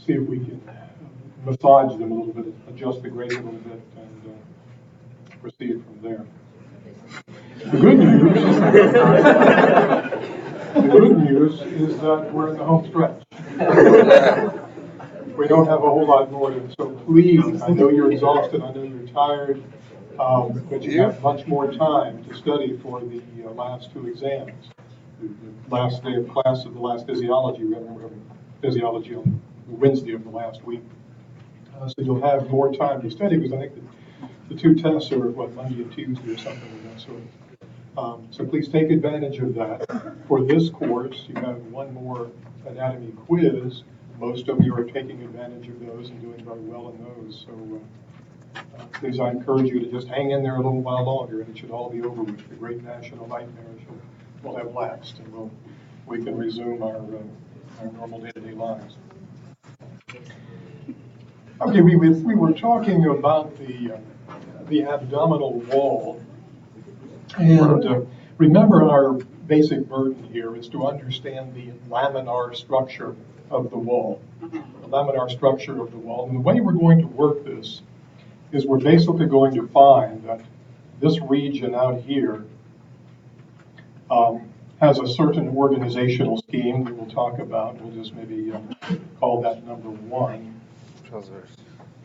see if we can massage them a little bit, adjust the grade a little bit, and proceed from there. The good news is that we're in the home stretch. We don't have a whole lot more to, so please, I know you're exhausted, I know you're tired, but you have much more time to study for the last two exams. The last day of class of the last physiology, we're having physiology on Wednesday of the last week. So you'll have more time to study, because I think the two tests are, Monday and Tuesday or something of that sort. So please take advantage of that. For this course, you have one more anatomy quiz. Most of you are taking advantage of those and doing very well in those. So please, I encourage you to just hang in there a little while longer, and it should all be over with. The great national nightmare will have lapsed, and we can resume our normal day-to-day lives. Okay, we were talking about the abdominal wall, and remember, our basic burden here is to understand the laminar structure of the wall. The laminar structure of the wall, and the way we're going to work this is we're basically going to find that this region out here has a certain organizational scheme that we'll talk about. We'll just maybe call that number 1.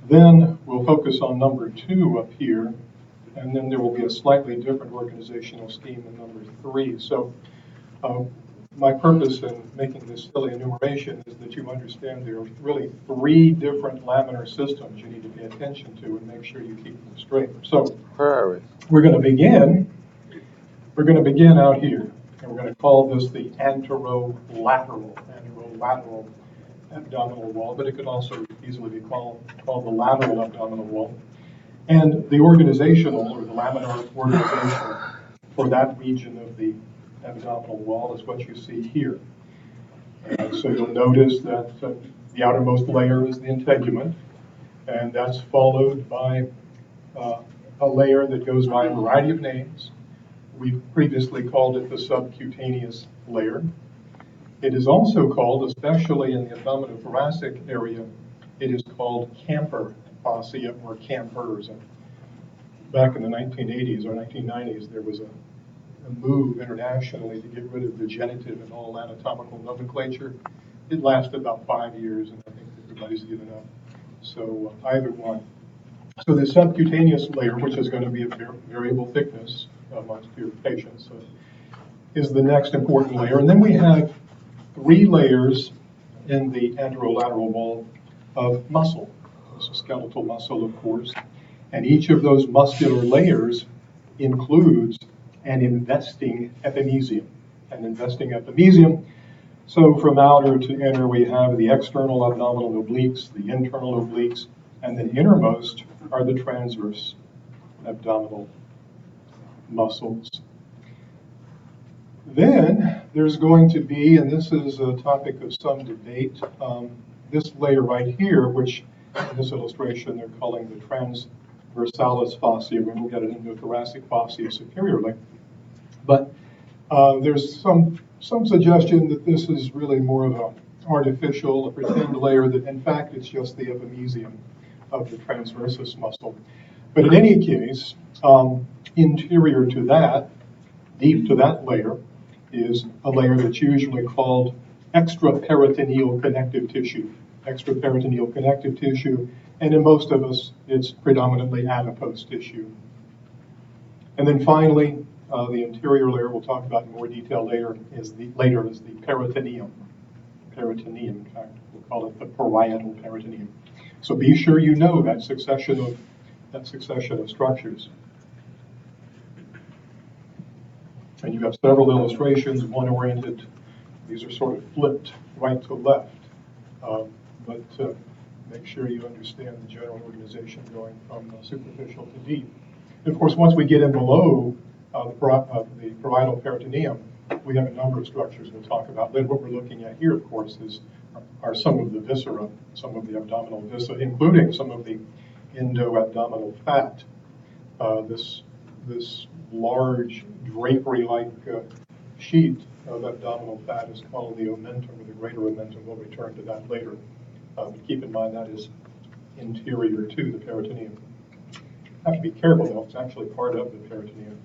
Then we'll focus on number 2 up here, and then there will be a slightly different organizational scheme in number 3. So my purpose in making this silly enumeration is that you understand there are really 3 different laminar systems you need to pay attention to and make sure you keep them straight. So we're going to begin out here, and we're going to call this the anterolateral abdominal wall, but it could also easily be called the lateral abdominal wall. And the organizational, or the laminar organization for that region of the abdominal wall is what you see here. And so you'll notice that the outermost layer is the integument, and that's followed by a layer that goes by a variety of names. We've previously called it the subcutaneous layer. It is also called, especially in the abdominothoracic area, it is called camper fascia or campers. And back in the 1980s or 1990s, there was a move internationally to get rid of the genitive and all anatomical nomenclature. It lasted about 5 years, and I think everybody's given up. So either one. So the subcutaneous layer, which is going to be a variable thickness amongst your patients, is the next important layer. And then we have 3 layers in the anterolateral wall of muscle. This is skeletal muscle, of course. And each of those muscular layers includes an investing epimysium. So from outer to inner, we have the external abdominal obliques, the internal obliques, and then innermost are the transverse abdominal muscles. Then there's going to be, and this is a topic of some debate, this layer right here, which in this illustration they're calling the transversalis fascia. We'll get it into thoracic fascia superiorly. But there's some suggestion that this is really more of an artificial, a pretend layer, that in fact it's just the epimysium of the transversus muscle. But in any case, interior to that, deep to that layer, is a layer that's usually called extraperitoneal connective tissue. Extraperitoneal connective tissue, and in most of us, it's predominantly adipose tissue. And then finally, the interior layer we'll talk about in more detail later is the peritoneum. Peritoneum, in fact, we'll call it the parietal peritoneum. So be sure you know that succession of structures. And you have several illustrations, one oriented, these are sort of flipped right to left, but make sure you understand the general organization going from superficial to deep. And of course, once we get in below the parietal peritoneum, we have a number of structures we'll talk about. Then what we're looking at here, of course, are some of the viscera, some of the abdominal viscera, including some of the endo-abdominal fat. This large drapery-like sheet of abdominal fat is called the omentum, or the greater omentum. We'll return to that later. Keep in mind that is interior to the peritoneum. Have to be careful though, it's actually part of the peritoneum.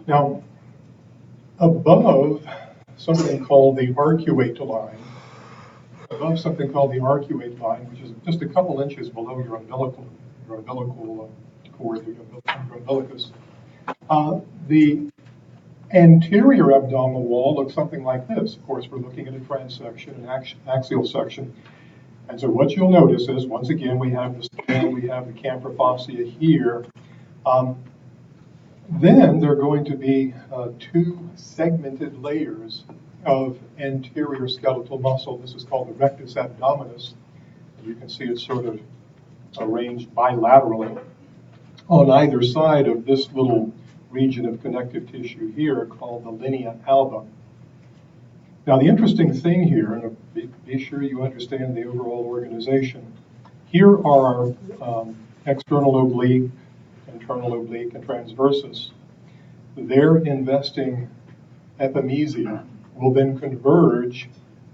Now, above something called the arcuate line, which is just a couple inches below your umbilical cord, your umbilicus, the anterior abdominal wall looks something like this. Of course, we're looking at a transection, an axial section. And so what you'll notice is, once again, we have the spleen, we have the camphor fascia here. Then there are going to be two segmented layers of anterior skeletal muscle. This is called the rectus abdominis. You can see it's sort of arranged bilaterally on either side of this little region of connective tissue here called the linea alba. Now the interesting thing here, and be sure you understand the overall organization, here are our external oblique, internal oblique, and transversus. Their investing epimesia will then converge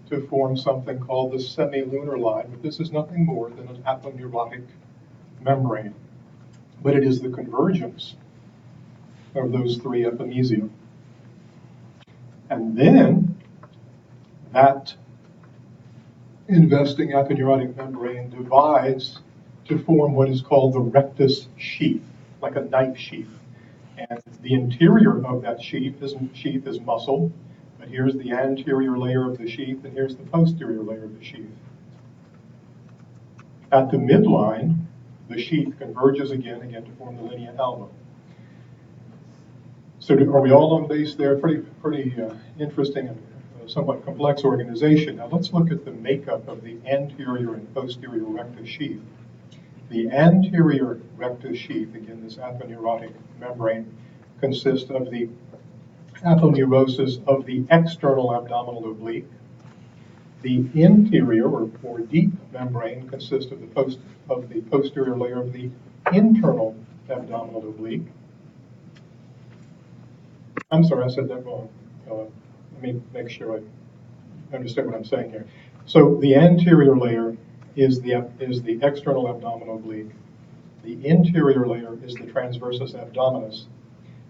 to form something called the semilunar line, but this is nothing more than an aponeurotic membrane. But it is the convergence of those three epimesia. And then that investing aponeurotic membrane divides to form what is called the rectus sheath, like a knife sheath. And the interior of that sheath is muscle, but here's the anterior layer of the sheath, and here's the posterior layer of the sheath. At the midline, the sheath converges again to form the linea alba. So are we all on base there? Pretty interesting and somewhat complex organization. Now let's look at the makeup of the anterior and posterior rectus sheath. The anterior rectus sheath, again this aponeurotic membrane, consists of the aponeurosis of the external abdominal oblique. The interior or deep membrane consists of the posterior layer of the internal abdominal oblique. I'm sorry, I said that wrong. Let me make sure I understand what I'm saying here. So the anterior layer is the external abdominal oblique. The interior layer is the transversus abdominis.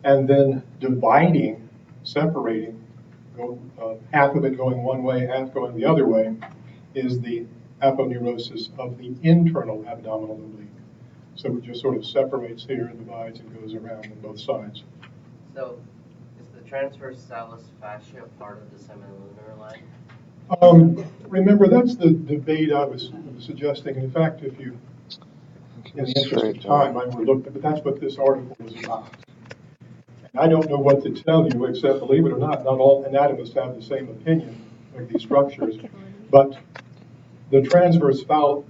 And then dividing, separating, half of it going one way, half going the other way, is the aponeurosis of the internal abdominal oblique. So it just sort of separates here and divides and goes around on both sides. So is the transversalis fascia part of the semilunar line? Remember, that's the debate I was suggesting. In fact, if you, in the interest of time, I would look, but that's what this article was about. And I don't know what to tell you, except, believe it or not all anatomists have the same opinion of these structures. But the transversalis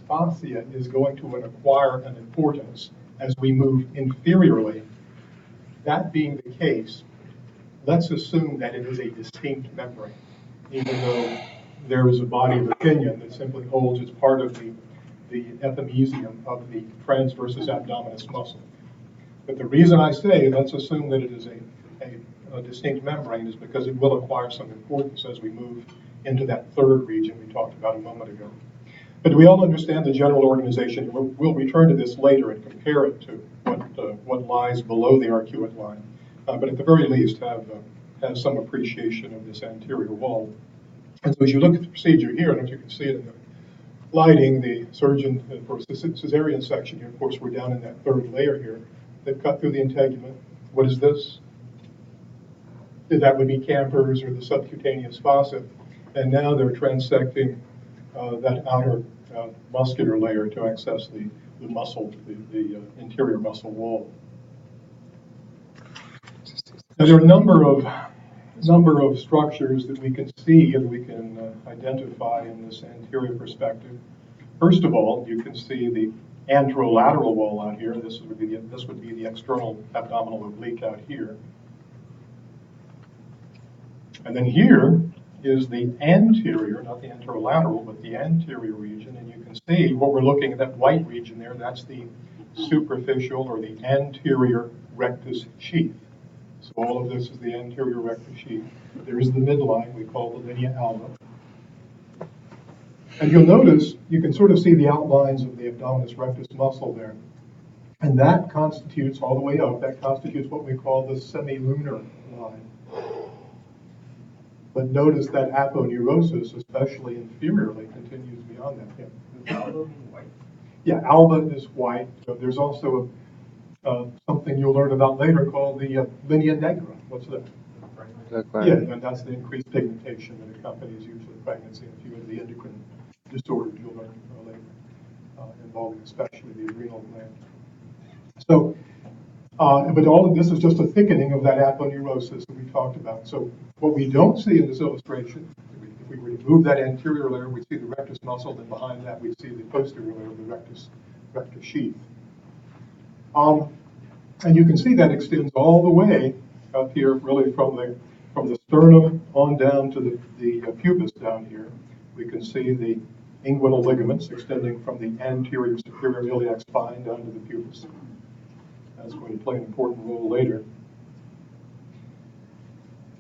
fascia is going to acquire an importance as we move inferiorly. That being the case, let's assume that it is a distinct membrane, even though there is a body of opinion that simply holds as part of the epimesium of the transversus abdominis muscle. But the reason I say let's assume that it is a distinct membrane is because it will acquire some importance as we move into that third region we talked about a moment ago. But we all understand the general organization. We'll return to this later and compare it to what lies below the arcuate line. But at the very least, have some appreciation of this anterior wall. And so as you look at the procedure here, and if you can see it in the lighting, the surgeon, for cesarean section here, of course, we're down in that third layer here. They've cut through the integument. What is this? That would be camphors or the subcutaneous fossa. And now they're transecting that outer muscular layer to access the muscle, the interior muscle wall. Now, there are a number of structures that we can see and we can identify in this anterior perspective. First of all, you can see the anterolateral wall out here. This would be the external abdominal oblique out here. And then here is the anterior, not the anterolateral, but the anterior region. And you can see what we're looking at, that white region there, that's the superficial or the anterior rectus sheath. So all of this is the anterior rectus sheath. There is the midline we call the linea alba. And you'll notice, you can sort of see the outlines of the abdominis rectus muscle there. And that constitutes, all the way up, that constitutes what we call the semilunar line. But notice that aponeurosis, especially inferiorly, continues beyond that. Yeah. Alba mean white? Yeah, alba is white. There's also something you'll learn about later called the linea nigra. What's that? Yeah, and that's the increased pigmentation that accompanies usually pregnancy and a few of the endocrine disorders you'll learn later, involving especially the adrenal gland. So, but all of this is just a thickening of that aponeurosis that we talked about. So what we don't see in this illustration, if we were to move that anterior layer, we'd see the rectus muscle, and behind that we'd see the posterior layer of the rectus sheath. And you can see that extends all the way up here, really from the sternum on down to the pubis down here. We can see the inguinal ligaments extending from the anterior superior iliac spine down to the pubis. That's going to play an important role later.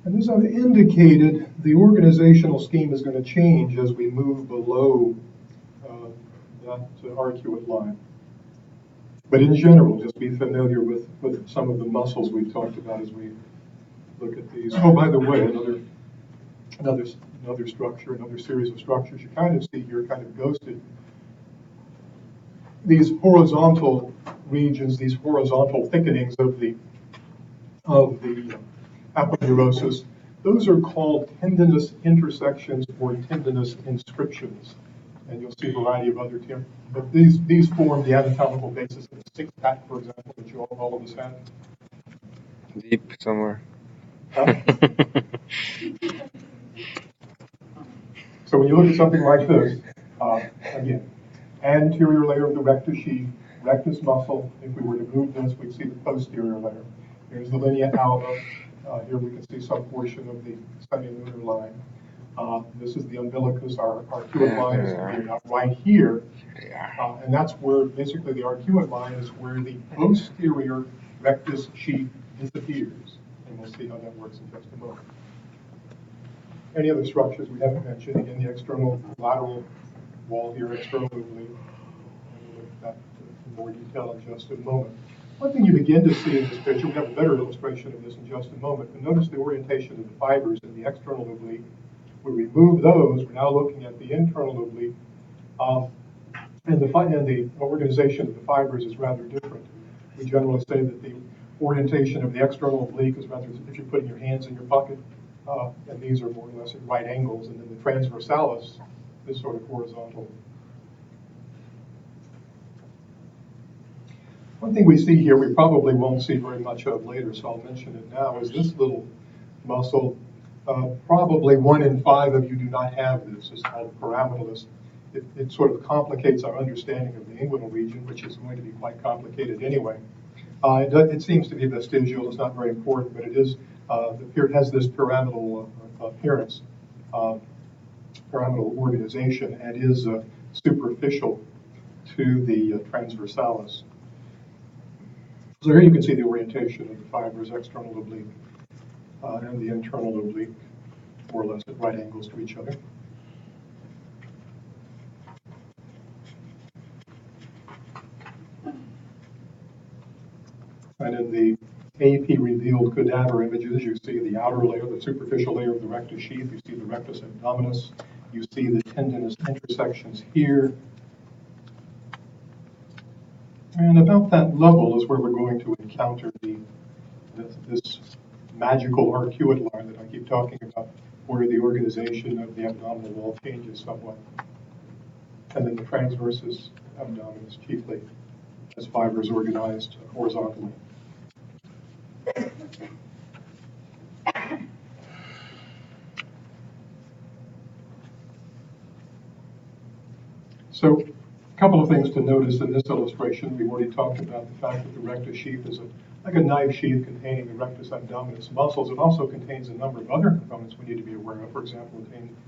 And as I've indicated, the organizational scheme is going to change as we move below that arcuate line. But in general, just be familiar with some of the muscles we've talked about as we look at these. Oh, by the way, another structure, another series of structures you kind of see here, kind of ghosted. These horizontal regions, these horizontal thickenings of the aponeurosis, those are called tendinous intersections or tendinous inscriptions. And you'll see a variety of other terms. But these form the anatomical basis of the six-pack, for example, that you all of us have. Deep somewhere. Huh? So when you look at something like this, again, anterior layer of the rectus sheath, rectus muscle. If we were to move this, we'd see the posterior layer. Here's the linea alba. Here we can see some portion of the semilunar line. This is the umbilicus. Our arcuate line is right here. And that's where basically the arcuate line is where the posterior rectus sheath disappears. And we'll see how that works in just a moment. Any other structures we haven't mentioned? Again, the external lateral wall here, external oblique. And we'll look at that in more detail in just a moment. One thing you begin to see in this picture, we have a better illustration of this in just a moment, but notice the orientation of the fibers in the external oblique. We remove those, we're now looking at the internal oblique. And the organization of the fibers is rather different. We generally say that the orientation of the external oblique is rather, if you're putting your hands in your pocket, and these are more or less at right angles, and then the transversalis is sort of horizontal. One thing we see here, we probably won't see very much of later, so I'll mention it now, is this little muscle. Probably 1 in 5 of you do not have this. It's called pyramidalus. It sort of complicates our understanding of the inguinal region, which is going to be quite complicated anyway. It seems to be vestigial. It's not very important, but it is. It has this pyramidal appearance, pyramidal organization, and is superficial to the transversalis. So here you can see the orientation of the fibers, external oblique and the internal oblique, more or less at right angles to each other. And in the AP revealed cadaver images, you see the outer layer, the superficial layer of the rectus sheath. You see the rectus abdominis. You see the tendinous intersections here. And about that level is where we're going to encounter this magical arcuate line that I keep talking about, where the organization of the abdominal wall changes somewhat. And then the transversus abdominis chiefly as fibers organized horizontally. So a couple of things to notice in this illustration. We've already talked about the fact that the rectus sheath is like a knife sheath containing the rectus abdominis muscles. It also contains a number of other components we need to be aware of. For example,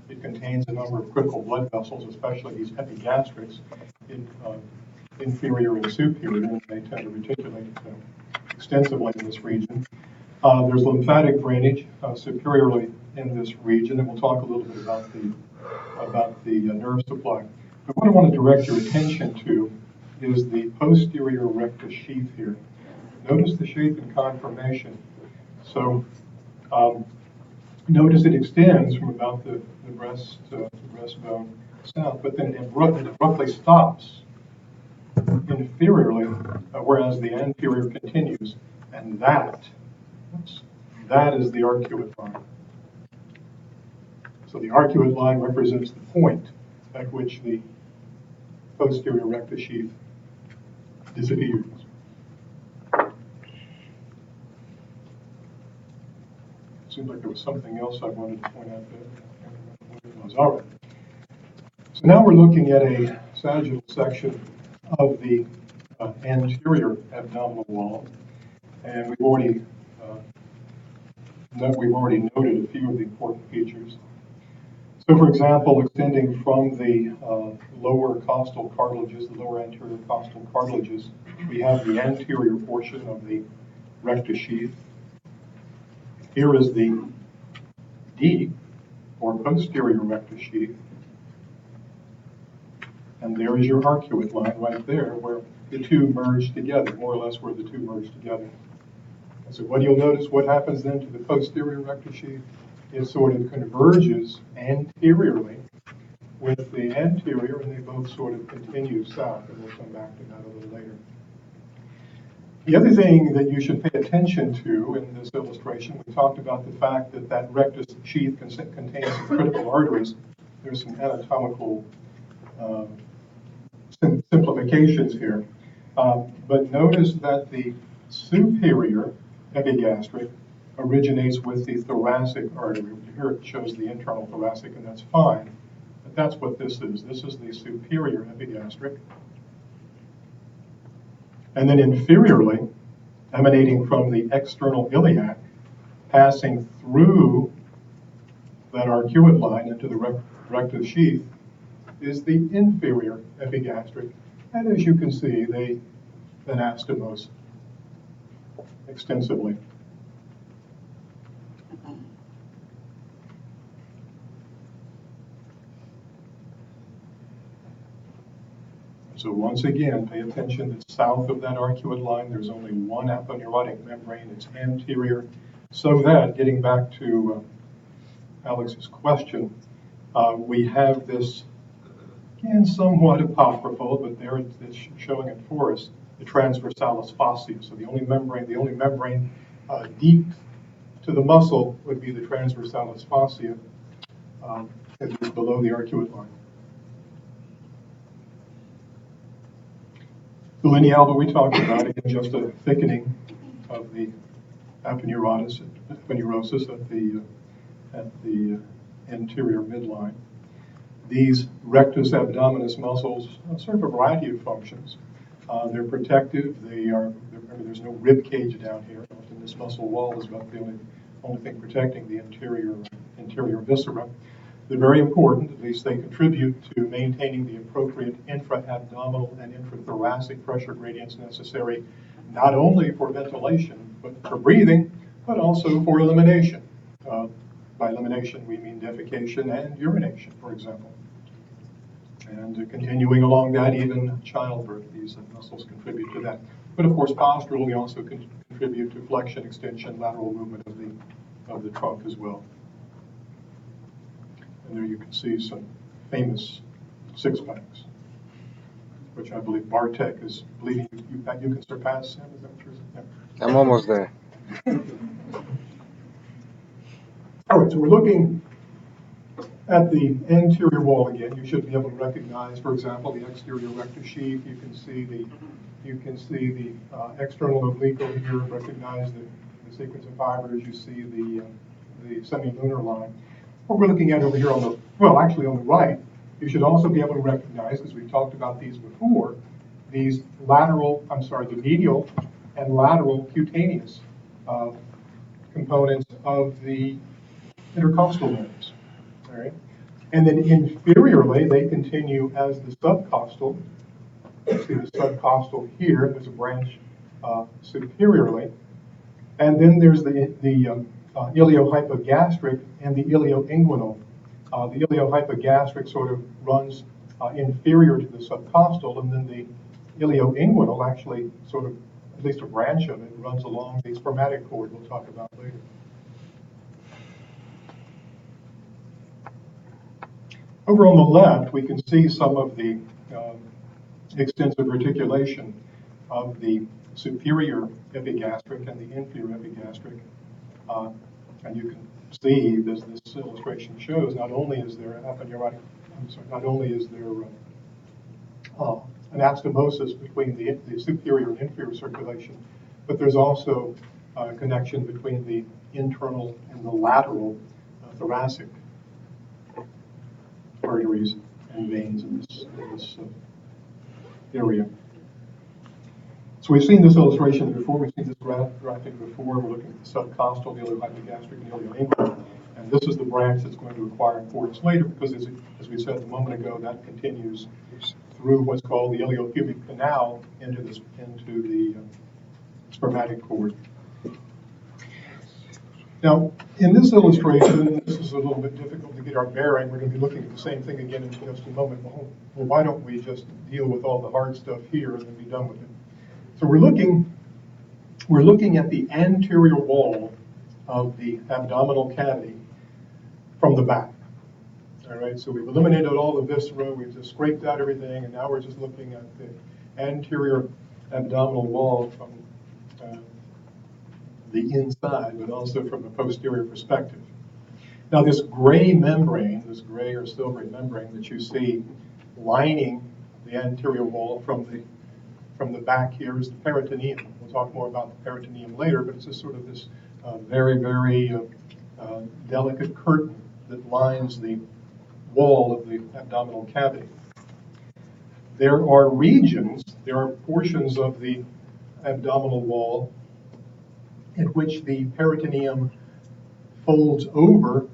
it contains a number of critical blood vessels, especially these epigastrics, inferior and superior, and they tend to reticulate extensively in this region. There's lymphatic drainage superiorly in this region, and we'll talk a little bit about the nerve supply. But what I want to direct your attention to is the posterior rectus sheath here. Notice the shape and conformation. So notice it extends from about the breastbone south, but then it abruptly stops inferiorly, whereas the anterior continues, and that is the arcuate line. So the arcuate line represents the point at which the posterior rectus sheath disappears. Seems like there was something else I wanted to point out there. I can't remember what it was. All right. So now we're looking at a sagittal section of the anterior abdominal wall, and we've already noted a few of the important features. So, for example, extending from the lower costal cartilages, the lower anterior costal cartilages, we have the anterior portion of the rectus sheath. Here is the deep or posterior rectus sheath. And there is your arcuate line right there where the two merge together, more or less where the two merge together. And so what you'll notice, what happens then to the posterior rectus sheath, it sort of converges anteriorly with the anterior, and they both sort of continue south, and we'll come back to that a little later. The other thing that you should pay attention to in this illustration, we talked about the fact that that rectus sheath contains some critical arteries. There's some anatomical simplifications here. But notice that the superior epigastric originates with the thoracic artery. Here it shows the internal thoracic, and that's fine. But that's what this is. This is the superior epigastric. And then inferiorly, emanating from the external iliac, passing through that arcuate line into the rectus sheath, is the inferior epigastric. And as you can see, they anastomose extensively. So once again, pay attention that south of that arcuate line, there's only one aponeurotic membrane. It's anterior. So that, getting back to Alex's question, we have this, again, somewhat apocryphal, but there it's showing it for us, the transversalis fascia. So the only membrane deep to the muscle would be the transversalis fascia, that is below the arcuate line. The linea alba we talked about, again, just a thickening of the aponeurosis at the anterior midline. These rectus abdominis muscles serve a variety of functions. They're protective. Remember, there's no rib cage down here. Often this muscle wall is about the only thing protecting the interior viscera. They're very important. At least they contribute to maintaining the appropriate intra-abdominal and intrathoracic pressure gradients necessary, not only for ventilation, but for breathing, but also for elimination. By elimination, we mean defecation and urination, for example. And continuing along that, even childbirth, these muscles contribute to that. But of course, posturally also contribute to flexion, extension, lateral movement of the trunk as well. And there you can see some famous six-packs, which I believe Bartek is believing you can surpass. Sam, is that what you're saying? Yeah. I'm almost there. All right, so we're looking at the anterior wall again. You should be able to recognize, for example, the exterior rectus sheath. You can see the external oblique over here. Recognize the sequence of fibers. You see the semilunar line. What we're looking at over here on the right, you should also be able to recognize, because we've talked about these before, the medial and lateral cutaneous components of the intercostal nerves. All right. And then inferiorly, they continue as the subcostal. You see the subcostal here. There's a branch superiorly. And then there's the iliohypogastric and the ilioinguinal. The iliohypogastric sort of runs inferior to the subcostal, and then the ilioinguinal actually sort of, at least a branch of it, runs along the spermatic cord we'll talk about later. Over on the left, we can see some of the extensive reticulation of the superior epigastric and the inferior epigastric. And you can see, as this illustration shows, not only is there not only is there anastomosis between the superior and inferior circulation, but there's also a connection between the internal and the lateral thoracic arteries and veins in this area. So we've seen this illustration before, we've seen this graphic before. We're looking at the subcostal, the iliohypogastric, and the ilioinguinal. And this is the branch that's going to acquire cords later, because as we said a moment ago, that continues through what's called the iliopubic canal into the spermatic cord. Now, in this illustration, this is a little bit difficult to get our bearing. We're going to be looking at the same thing again in just a moment. Well, why don't we just deal with all the hard stuff here and then be done with it? So we're looking at the anterior wall of the abdominal cavity from the back. All right, so we've eliminated all the viscera, we've just scraped out everything, and now we're just looking at the anterior abdominal wall from the inside, but also from a posterior perspective. Now this gray membrane, this gray or silvery membrane that you see lining the anterior wall from the back here is the peritoneum. We'll talk more about the peritoneum later, but it's just sort of this very, very delicate curtain that lines the wall of the abdominal cavity. There are portions of the abdominal wall in which the peritoneum folds over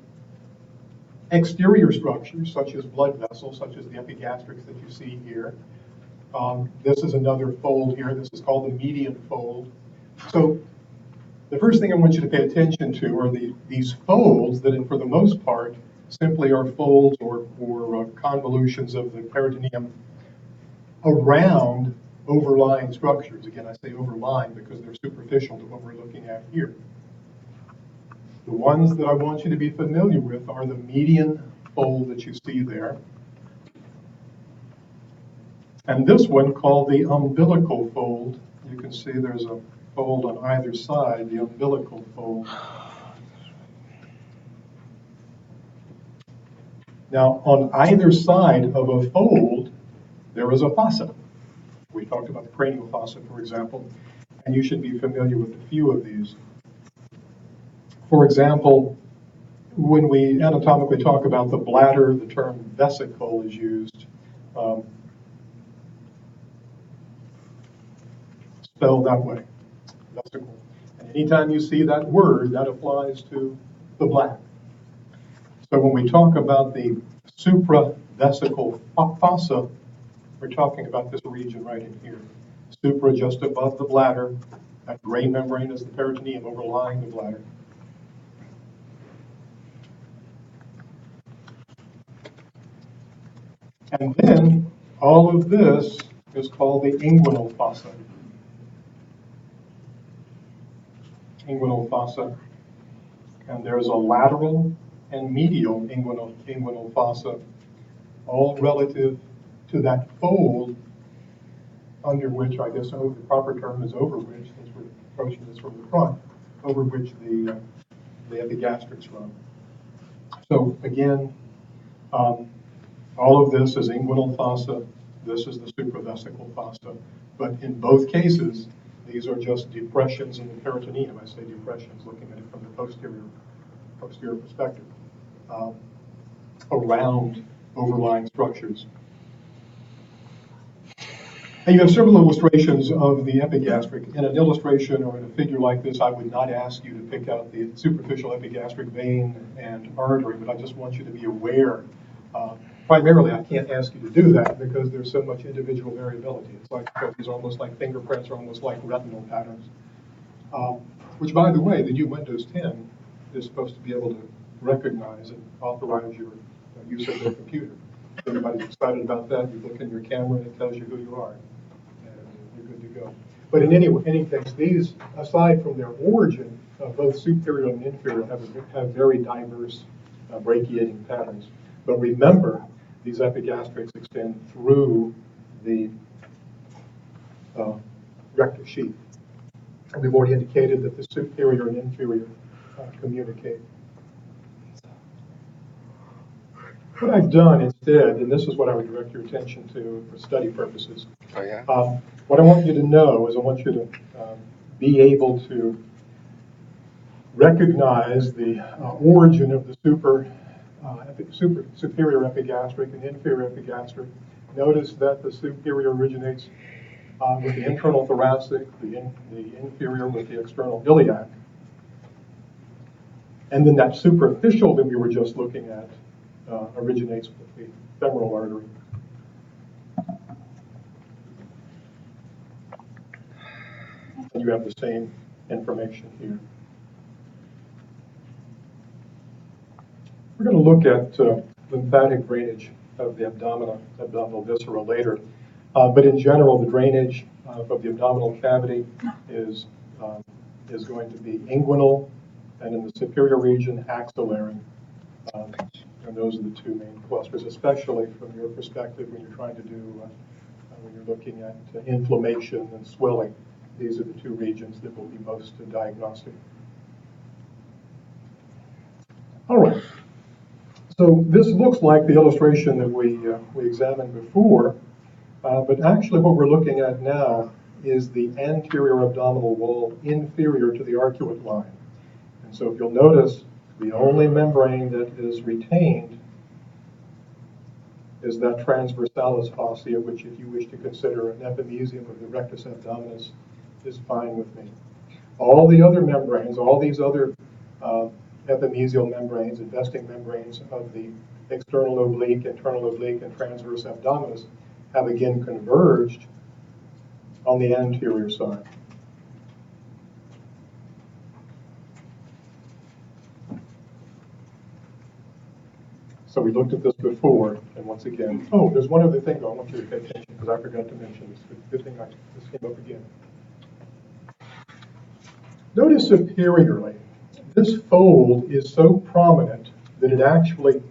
exterior structures, such as blood vessels, such as the epigastrics that you see here. This is another fold here. This is called the median fold. So the first thing I want you to pay attention to are these folds that, for the most part, simply are folds or convolutions of the peritoneum around overlying structures. Again, I say overlying because they're superficial to what we're looking at here. The ones that I want you to be familiar with are the median fold that you see there, and this one called the umbilical fold. You can see there's a fold on either side, the umbilical fold. Now, on either side of a fold, there is a fossa. We talked about the cranial fossa, for example, and you should be familiar with a few of these. For example, when we anatomically talk about the bladder, the term vesicle is used. Spelled that way, vesicle. And anytime you see that word, that applies to the bladder. So when we talk about the supravesical fossa, we're talking about this region right in here. Supra, just above the bladder. That gray membrane is the peritoneum overlying the bladder. And then all of this is called the inguinal fossa. Inguinal fossa. And there's a lateral and medial inguinal fossa, all relative to that fold under which, I guess the proper term is over which, since we're approaching this from the front, over which the epigastrics run. So again, all of this is inguinal fossa. This is the supravesical fossa. But in both cases, these are just depressions in the peritoneum. I say depressions, looking at it from the posterior perspective, around overlying structures. And you have several illustrations of the epigastric. In an illustration or in a figure like this, I would not ask you to pick out the superficial epigastric vein and artery, but I just want you to be aware. Primarily, I can't ask you to do that because there's so much individual variability. It's like these are almost like fingerprints or almost like retinal patterns. which, by the way, the new Windows 10 is supposed to be able to recognize and authorize your use of their computer. If anybody's excited about that, you look in your camera and it tells you who you are, and you're good to go. But in any case, these, aside from their origin, both superior and inferior have very diverse brachiating patterns. But remember, these epigastrics extend through the rectus sheath. And we've already indicated that the superior and inferior communicate. What I've done instead, and this is what I would direct your attention to for study purposes. Oh, yeah? What I want you to know is I want you to be able to recognize the origin of the superior epigastric and inferior epigastric. Notice that the superior originates with the internal thoracic, the inferior with the external iliac. And then that superficial that we were just looking at originates with the femoral artery. And you have the same information here. We're going to look at lymphatic drainage of the abdominal viscera later. But in general, the drainage of the abdominal cavity is going to be inguinal, and in the superior region, axillary. And those are the two main clusters, especially from your perspective when you're trying to do, when you're looking at inflammation and swelling. These are the two regions that will be most diagnostic. All right. So this looks like the illustration that we examined before, but actually what we're looking at now is the anterior abdominal wall inferior to the arcuate line. And so if you'll notice, the only membrane that is retained is that transversalis fossa, which if you wish to consider an epimysium of the rectus abdominis, is fine with me. All the other membranes, all these other epimysial membranes, investing membranes of the external oblique, internal oblique, and transverse abdominis have again converged on the anterior side. So we looked at this before, and once again, oh, there's one other thing though I want you to pay attention because I forgot to mention this. Good thing this came up again. Notice superiorly, this fold is so prominent that it actually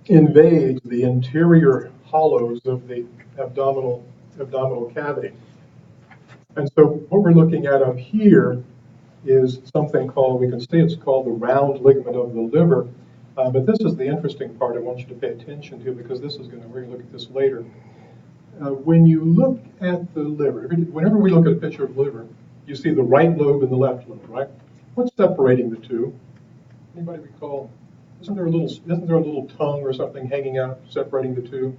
invades the interior hollows of the abdominal cavity. And so what we're looking at up here is something called, we can see it's called the round ligament of the liver. But this is the interesting part I want you to pay attention to because we're going to look at this later. When you look at the liver, whenever we look at a picture of liver, you see the right lobe and the left lobe, right? What's separating the two? Anybody recall? Isn't there a little tongue or something hanging out separating the two?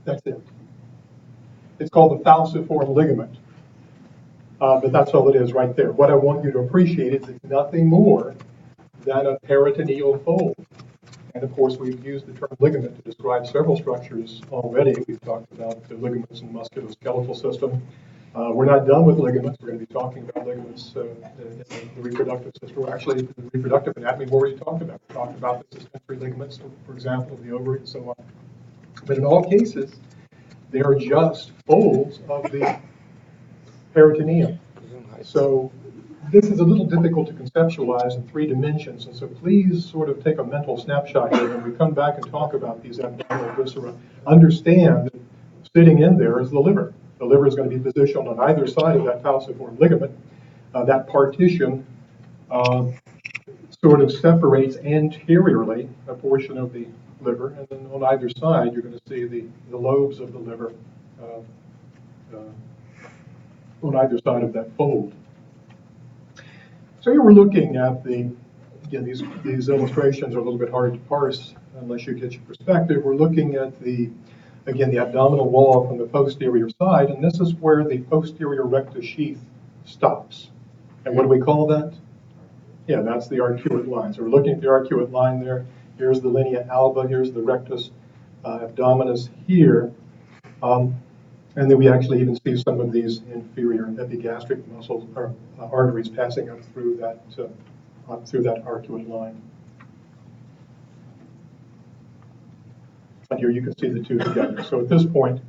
That's it. It's called the falciform ligament. But that's all it is right there. What I want you to appreciate is it's nothing more than a peritoneal fold. And of course, we've used the term ligament to describe several structures already. We've talked about the ligaments in the musculoskeletal system. We're not done with ligaments. We're going to be talking about ligaments in the reproductive system. Actually, the reproductive anatomy we've already talked about. We talked about the suspensory ligaments, for example, of the ovary and so on. But in all cases, they are just folds of the peritoneum. So this is a little difficult to conceptualize in 3 dimensions, and so please sort of take a mental snapshot here when we come back and talk about these abdominal viscera. Understand that sitting in there is the liver. The liver is going to be positioned on either side of that falciform ligament. That partition sort of separates anteriorly a portion of the liver, and then on either side you're going to see the lobes of the liver on either side of that fold. So here we're looking at again, these illustrations are a little bit hard to parse unless you get your perspective. We're looking at the abdominal wall from the posterior side, and this is where the posterior rectus sheath stops. And what do we call that? Yeah, that's the arcuate line. So we're looking at the arcuate line there. Here's the linea alba, here's the rectus abdominis here. And then we actually even see some of these inferior epigastric muscles or arteries passing up through that arcuate line. And here you can see the two together. So at this point,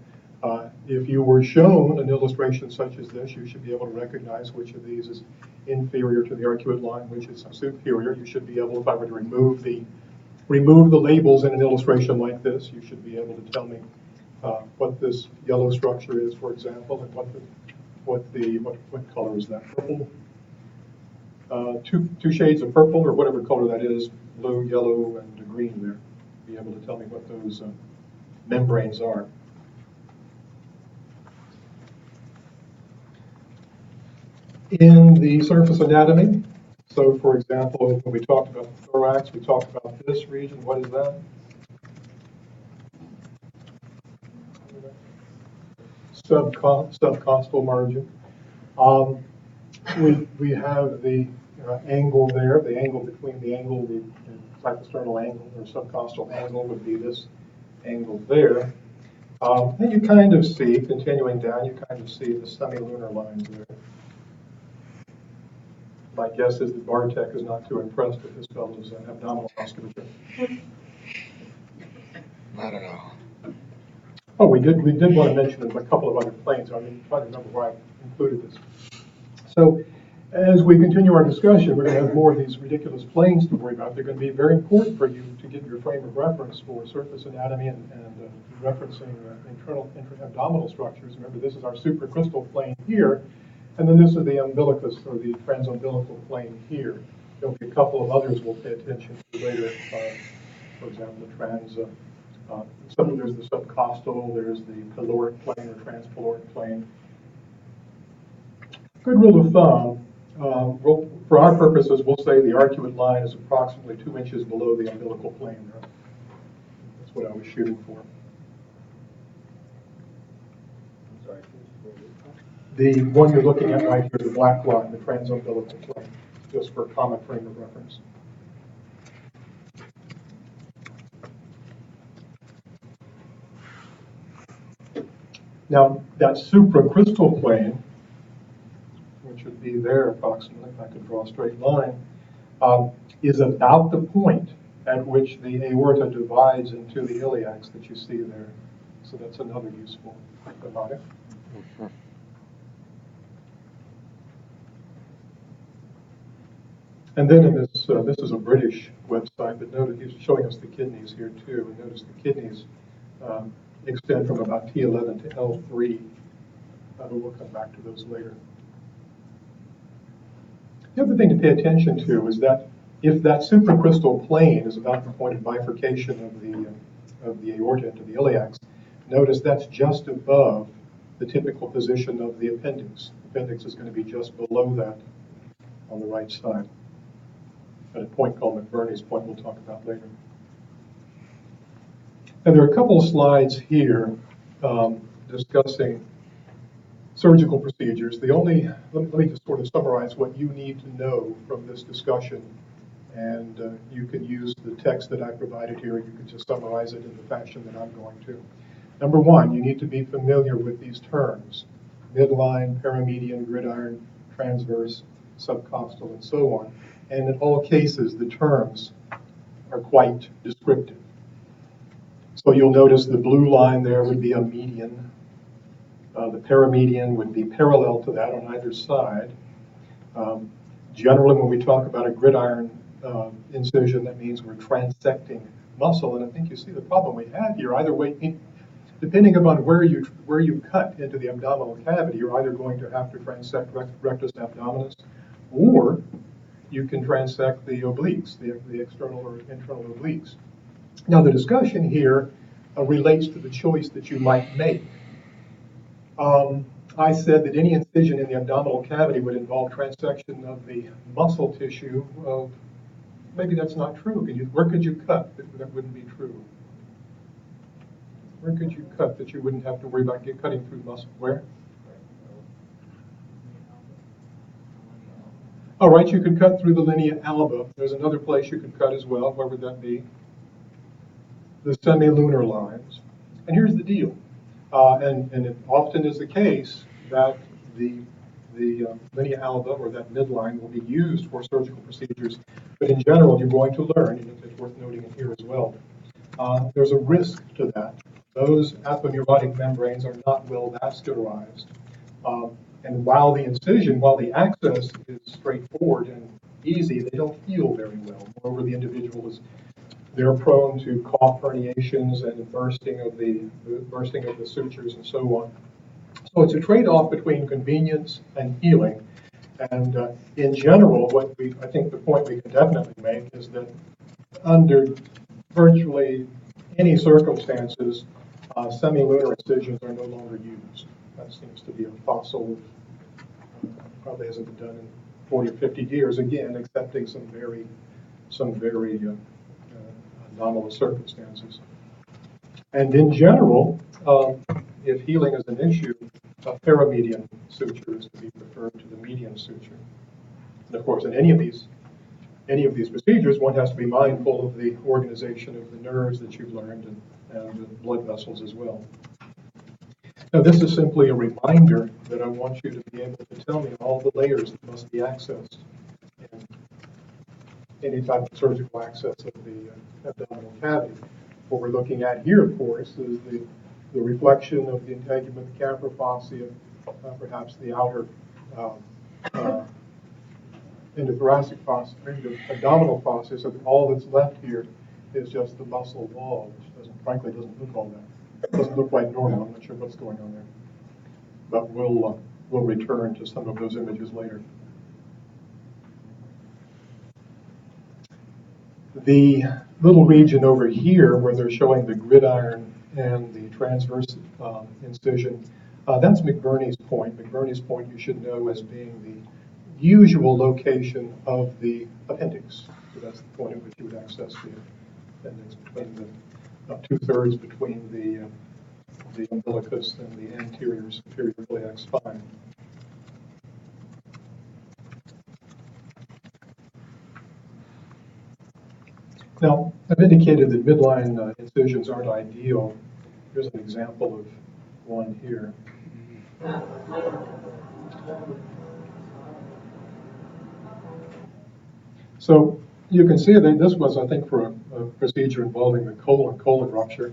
if you were shown an illustration such as this, you should be able to recognize which of these is inferior to the arcuate line, which is superior. You should be able, if I were to remove the labels in an illustration like this, you should be able to tell me what this yellow structure is, for example, and what color is that? Purple. Two shades of purple, or whatever color that is, blue, yellow, and green there. Be able to tell me what those membranes are. In the surface anatomy, so for example, when we talked about the thorax, we talked about this region. What is that? Subcostal margin. We have the angle there, the angle between the cyclosternal angle or subcostal angle would be this angle there. And you kind of see, continuing down, you kind of see the semilunar lines there. My guess is that Bartek is not too impressed with this fellow's abdominal musculature. I don't know. Oh, we did want to mention a couple of other planes. I'm trying to remember why I included this. So as we continue our discussion, we're going to have more of these ridiculous planes to worry about. They're going to be very important for you to get your frame of reference for surface anatomy and referencing intra-abdominal structures. Remember, this is our supracrystal plane here, and then this is the umbilicus, or the transumbilical plane here. There'll be a couple of others we'll pay attention to later. For example, there's the subcostal, there's the caloric plane or transpyloric plane. Good rule of thumb, for our purposes, we'll say the arcuate line is approximately 2 inches below the umbilical plane there. That's what I was shooting for. I'm sorry. The one you're looking at right here, the black line, the transumbilical plane, just for common frame of reference. Now, that supracrystal plane, which would be there approximately, if I could draw a straight line, is about the point at which the aorta divides into the iliacs that you see there. So that's another useful thing about it. And then in this is a British website, but notice he's showing us the kidneys here too. And notice the kidneys extend from about T11 to L3. But we'll come back to those later. The other thing to pay attention to is that if that supracrystal plane is about the point of bifurcation of the aorta into the iliacs, notice that's just above the typical position of the appendix. The appendix is going to be just below that on the right side, at a point called McBurney's point we'll talk about later. And there are a couple of slides here discussing surgical procedures. Let me just sort of summarize what you need to know from this discussion, and you can use the text that I provided here. You can just summarize it in the fashion that I'm going to. Number one, you need to be familiar with these terms: midline, paramedian, gridiron, transverse, subcostal, and so on. And in all cases, the terms are quite descriptive. So you'll notice the blue line there would be a median. The paramedian would be parallel to that on either side. Generally, when we talk about a gridiron incision, that means we're transecting muscle. And I think you see the problem we have here. Either way, depending upon where you cut into the abdominal cavity, you're either going to have to transect rectus abdominis, or you can transect the obliques, the external or internal obliques. Now, the discussion here relates to the choice that you might make. I said that any incision in the abdominal cavity would involve transection of the muscle tissue. Maybe that's not true. Where could you cut that wouldn't be true? Where could you cut that you wouldn't have to worry about cutting through muscle? Where? All right, you could cut through the linea alba. There's another place you could cut as well. Where would that be? The semilunar lines. And here's the deal. And it often is the case that the linea alba, or that midline, will be used for surgical procedures. But in general, you're going to learn, and it's worth noting it here as well, there's a risk to that. Those aponeurotic membranes are not well vascularized. And while the access is straightforward and easy, they don't heal very well. Moreover, the individual they're prone to cough herniations and bursting of the sutures and so on. So it's a trade-off between convenience and healing. And in general, I think the point we can definitely make is that under virtually any circumstances, semilunar incisions are no longer used. That seems to be a fossil probably hasn't been done in 40 or 50 years, again, excepting some very anomalous circumstances. And in general, if healing is an issue, a paramedian suture is to be preferred to the median suture. And of course, in any of these procedures, one has to be mindful of the organization of the nerves that you've learned and the blood vessels as well. Now, this is simply a reminder that I want you to be able to tell me all the layers that must be accessed in any type of surgical access of the abdominal cavity. What we're looking at here, of course, is the reflection of the integument, the caprophysia, perhaps the outer endothoracic fossa, abdominal fossa. So all that's left here is just the muscle wall, which frankly doesn't look all that. It doesn't look quite normal. I'm not sure what's going on there. But we'll return to some of those images later. The little region over here where they're showing the gridiron and the transverse incision, that's McBurney's point. McBurney's point you should know as being the usual location of the appendix. So that's the point at which you would access the appendix, between the 2/3 between the umbilicus and the anterior superior iliac spine. Now, I've indicated that midline incisions aren't ideal. Here's an example of one here. So you can see that this was, I think, for a procedure involving the colon rupture.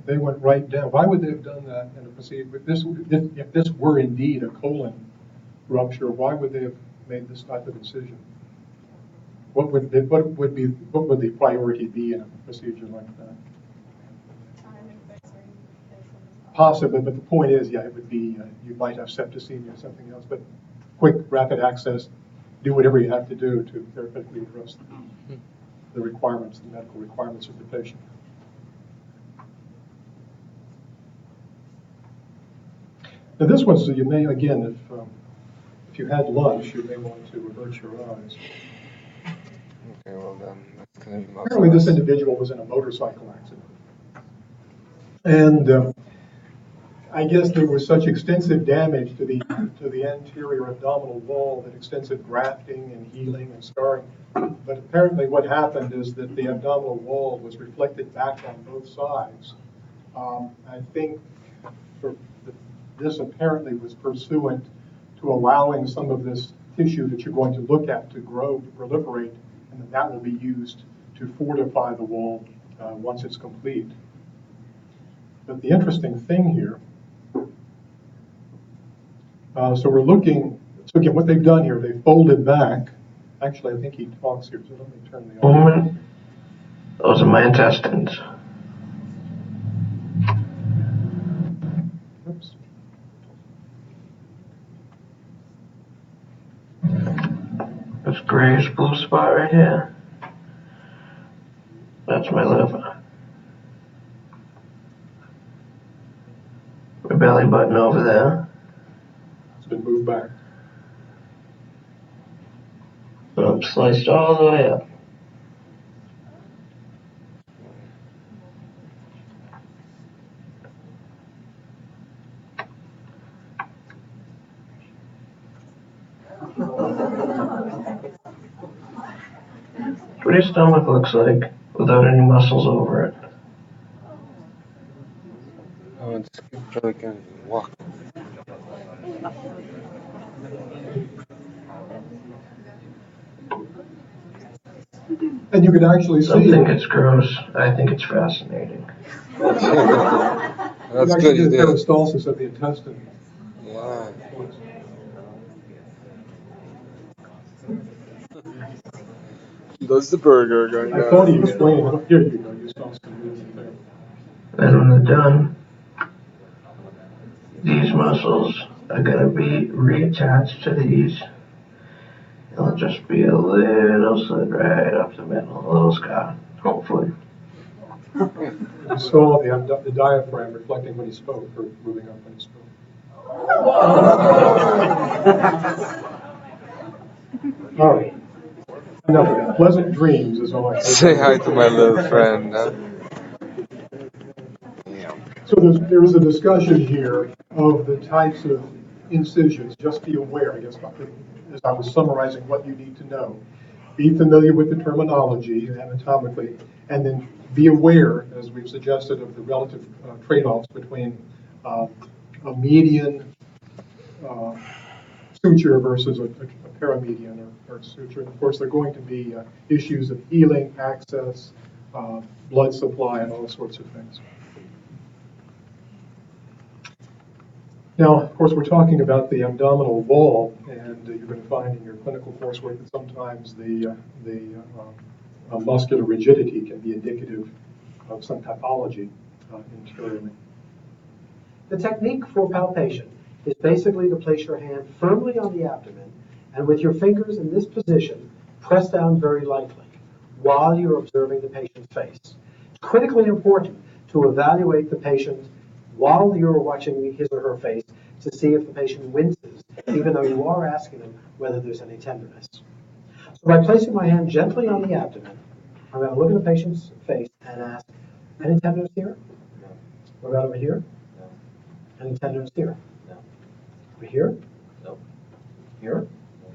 They went right down. Why would they have done that in a procedure? If this were indeed a colon rupture, why would they have made this type of incision? What would the priority be in a procedure like that? Possibly, but the point is, yeah, it would be, you might have septicemia or something else, but quick, rapid access, do whatever you have to do to therapeutically address the requirements, the medical requirements of the patient. Now this one, so you may, again, if you had lunch, you may want to avert your eyes. Okay, well then, that's going to be Apparently this individual was in a motorcycle accident. And I guess there was such extensive damage to the anterior abdominal wall that extensive grafting and healing and scarring. But apparently what happened is that the abdominal wall was reflected back on both sides. I think this apparently was pursuant to allowing some of this tissue that you're going to look at to grow, to proliferate, and that will be used to fortify the wall once it's complete. But the interesting thing here, so again, what they've done here, they folded back. Actually, I think he talks here, so let me turn the audio. Those are my intestines. Oops. This grayish blue spot right here, that's my liver. My belly button over there. It's been moved back. I'm sliced all the way up. What your stomach looks like without any muscles over it. Oh, this kid probably can walk. And you can actually Some see, think it's gross. I think it's fascinating. you That's can good actually you get did. peristalsis of the intestine. Yeah. That's the burger going I thought he down. explained, here you go, you saw some movement there. Then when they're done, these muscles are going to be reattached to these. It'll just be a little slit right up the middle, a little scar, hopefully. You saw the diaphragm reflecting when he spoke, or moving up when he spoke. All right. Enough of that. Pleasant dreams is all I Say say. hi to my little friend, huh? So there is a discussion here of the types of incisions. Just be aware, I guess, as I was summarizing what you need to know. Be familiar with the terminology anatomically, and then be aware, as we've suggested, of the relative trade-offs between a median suture versus a paramedian or suture. And of course, there are going to be issues of healing, access, blood supply, and all sorts of things. Now, of course, we're talking about the abdominal wall, and you're going to find in your clinical coursework that sometimes the muscular rigidity can be indicative of some pathology interiorly. The technique for palpation is basically to place your hand firmly on the abdomen and with your fingers in this position, press down very lightly while you're observing the patient's face. It's critically important to evaluate the patient while you're watching his or her face to see if the patient winces, even though you are asking them whether there's any tenderness. So by placing my hand gently on the abdomen, I'm going to look at the patient's face and ask, any tenderness here? No. What about over here? No. Any tenderness here? No. Over here? No. Here? No.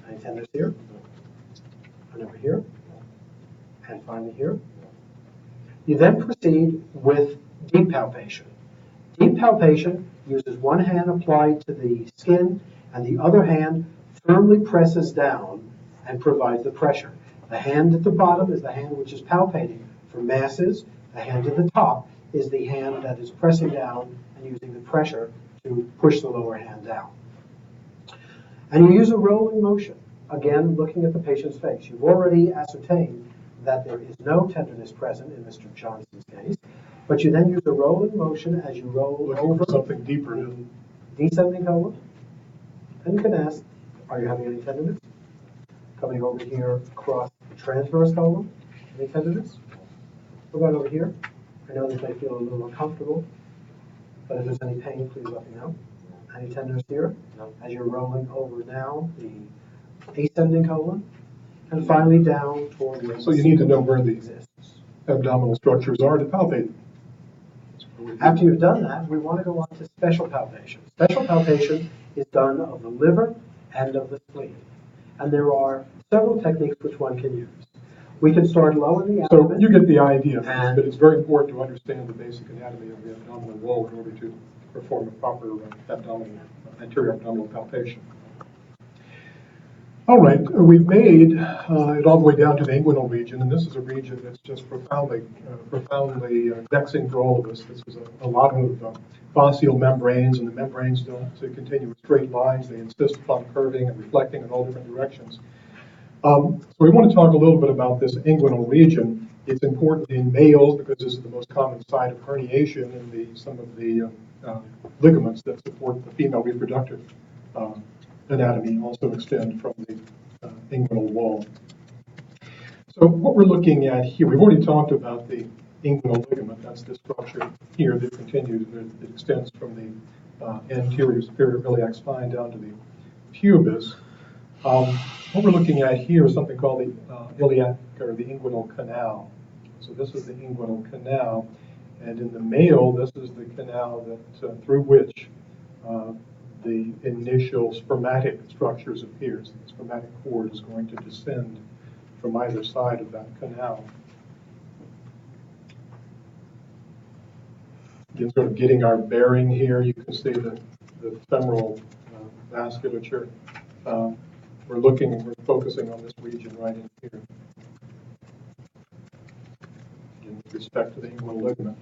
Any tenderness here? No. And over here? No. And finally here? No. You then proceed with deep palpation. Deep palpation uses one hand applied to the skin and the other hand firmly presses down and provides the pressure. The hand at the bottom is the hand which is palpating for masses. The hand at the top is the hand that is pressing down and using the pressure to push the lower hand down. And you use a rolling motion, again looking at the patient's face. You've already ascertained that there is no tenderness present in Mr. Johnson's case, but you then use a rolling motion as you roll Looking over for something deeper. the descending colon. And you can ask, are you having any tenderness? Coming over here across the transverse colon, any tenderness? What about over here? I know this may feel a little uncomfortable, but if there's any pain, please let me know. Any tenderness here? No. As you're rolling over now, the ascending colon, and finally down toward where So you need to know where the exists. abdominal structures are to palpate. After you've done that, we want to go on to special palpation. Special palpation is done of the liver and of the spleen. And there are several techniques which one can use. We can start low in the So abdomen. you get the idea, And- but it's very important to understand the basic anatomy of the abdominal wall in order to perform a proper anterior abdominal palpation. All right, we've made it all the way down to the inguinal region, and this is a region that's just profoundly vexing for all of us. This is a lot of fascial membranes, and the membranes don't continue in straight lines. They insist upon curving and reflecting in all different directions. So we want to talk a little bit about this inguinal region. It's important in males because this is the most common site of herniation in some of the ligaments that support the female reproductive anatomy also extend from the inguinal wall. So what we're looking at here, we've already talked about the inguinal ligament. That's the structure here that continues, that extends from the anterior superior iliac spine down to the pubis. What we're looking at here is something called the iliac or the inguinal canal. So this is the inguinal canal, and in the male, this is the canal that through which the initial spermatic structures appears. The spermatic cord is going to descend from either side of that canal. sort of getting our bearing here, you can see the femoral vasculature. We're focusing on this region right in here in respect to the inguinal ligament.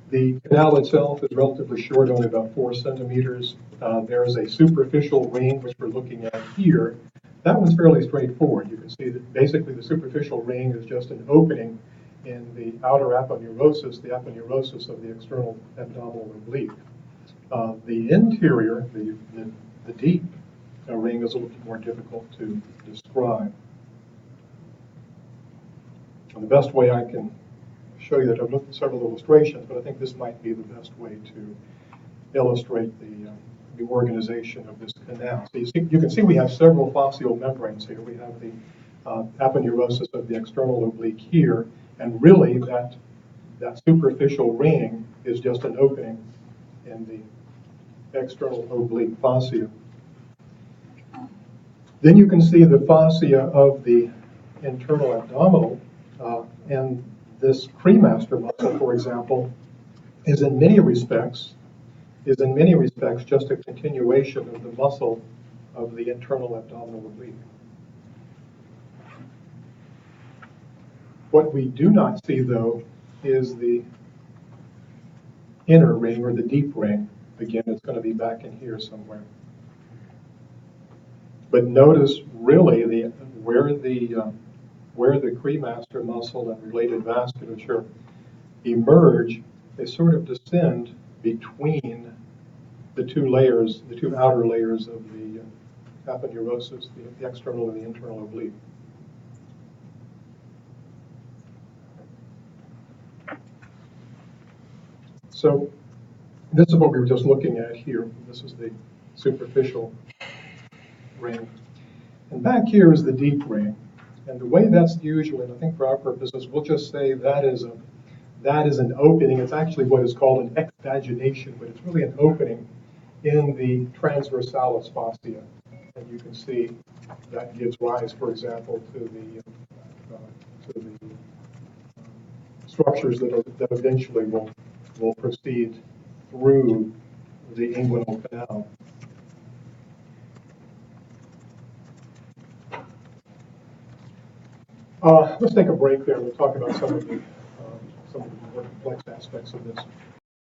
The canal itself is relatively short, only about 4 centimeters. There is a superficial ring, which we're looking at here. That one's fairly straightforward. You can see that basically the superficial ring is just an opening in the outer aponeurosis, the aponeurosis of the external abdominal oblique. The interior, the deep ring is a little bit more difficult to describe. And the best way I can show you that, I've looked at several illustrations, but I think this might be the best way to illustrate the organization of this canal. So you can see we have several fascial membranes here. We have the aponeurosis of the external oblique here, and really that superficial ring is just an opening in the external oblique fascia. Then you can see the fascia of the internal abdominal, and this cremaster muscle, for example, is in many respects just a continuation of the muscle of the internal abdominal oblique. What we do not see, though, is the inner ring or the deep ring. Again, it's going to be back in here somewhere. But notice really where the cremaster muscle and related vasculature emerge, they sort of descend between the two outer layers of the aponeurosis, the external and the internal oblique. So this is what we were just looking at here. This is the superficial ring. And back here is the deep ring. And the way that's usually, and I think for our purposes, we'll just say that is an opening. It's actually what is called an exvagination, but it's really an opening in the transversalis fascia. And you can see that gives rise, for example, to the structures that eventually will proceed through the inguinal canal. Let's take a break there. We'll talk about some of the more complex aspects of this.